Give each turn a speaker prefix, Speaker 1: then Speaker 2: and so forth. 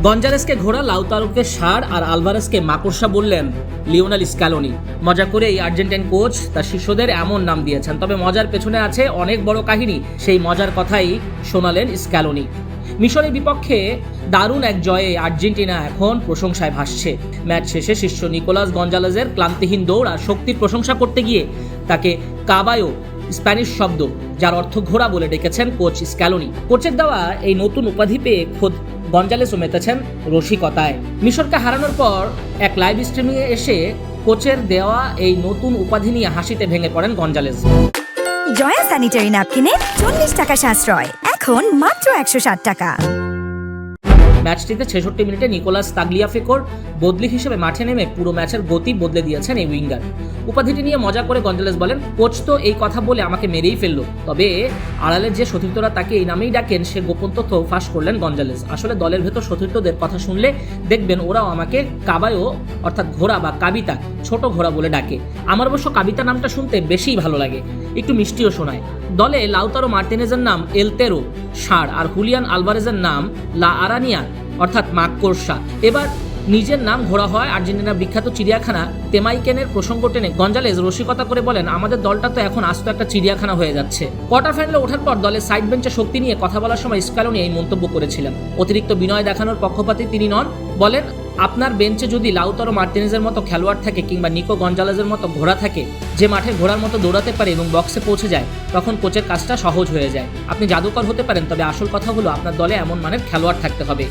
Speaker 1: গঞ্জালেসকে ঘোড়া, লাউতারোকে ষাঁড় আর আলভারেজকে মাকড়সা বললেন লিওনেল স্ক্যালোনি। মজা করে এই আর্জেন্টাইন কোচ তার শিষ্যদের এমন নাম দিয়েছেন। তবে মজার পেছনে আছে অনেক বড় কাহিনী। সেই মজার কথাই শোনালেন স্ক্যালোনি। মিশরের বিপক্ষে দারুণ এক জয়ে আর্জেন্টিনা এখন প্রশংসায় ভাসছে। ম্যাচ শেষে শিষ্য নিকোলাস গঞ্জালেজের ক্লান্তিহীন দৌড় আর শক্তির প্রশংসা করতে গিয়ে তাকে কাবায়ো, স্প্যানিশ শব্দ যার অর্থ ঘোড়া, বলে ডেকেছেন কোচ স্ক্যালোনি। কোচের দেওয়া এই নতুন উপাধি পেয়ে খোদ গঞ্জালেসও মেতেছেন রসিকতায়। মিশরকে হারানোর পর এক লাইভ স্ট্রিমিংয়ে এসে কোচের দেওয়া এই নতুন উপাধি নিয়ে হাসিতে ভেঙে পড়েন গঞ্জালেস।
Speaker 2: জয়া স্যানিটারি ন্যাপকিনে 40 টাকা সাশ্রয়, এখন মাত্র 160 টাকা।
Speaker 1: ম্যাচটিতে 66 মিনিটে নিকোলাস তাগলিয়াফিকোর বদলি হিসেবে মাঠে নেমে পুরো ম্যাচের গতি বদলে দিয়েছেন এই উইঙ্গার। উপাধিটি নিয়ে মজা করে গঞ্জালেস বলেন, কোচ তো এই কথা বলে আমাকে মেরেই ফেললো। তবে আড়ালের যে সতীর্থরা তাকে এই নামেই ডাকেন সে গোপন তথ্য ফাঁস করলেন গঞ্জালেস। আসলে দলের ভেতর সতীর্থদের কথা শুনলে দেখবেন ওরাও আমাকে কাবায়ো অর্থাৎ ঘোড়া বা কাবিতা, ছোট ঘোড়া বলে ডাকে। আমার অবশ্য কাবিতা নামটা শুনতে বেশিই ভালো লাগে, একটু মিষ্টিও শোনায়। দলে লাউতারো মার্টিনেজের নাম এলতেরো, ষাঁড়, আর হুলিয়ান আলভারেজের নাম লা আরানিয়া অর্থাৎ মাকড়সা। এবার নিজের নাম ঘোড়া হয় আর্জেন্টিনার বিখ্যাত চিড়িয়াখানা তেমাইকেনের প্রসঙ্গ টেনে গঞ্জালেস রসিকতা করে বলেন, আমাদের দলটা তো এখন আস্ত একটা চিড়িয়াখানা হয়ে যাচ্ছে। কোয়ার্টার ফাইনালে ওঠার পর দলের সাইড বেঞ্চে শক্তি নিয়ে কথা বলার সময় স্ক্যালোনি এই মন্তব্য করেছিলেন। অতিরিক্ত বিনয় দেখানোর পক্ষপাতী তিনি নন। বলেন, আপনার বেঞ্চে যদি লাউতারো মার্টিনেজের মতো খেলোয়াড় থাকে কিংবা নিকো গঞ্জালেজের মতো ঘোড়া থাকে, যে মাঠে ঘোড়ার মতো দৌড়াতে পারে এবং বক্সে পৌঁছে যায়, তখন কোচের কাজটা সহজ হয়ে যায়। আপনি জাদুকর হতে পারেন, তবে আসল কথা হলো আপনার দলে এমন মানের খেলোয়াড় থাকতে হবে।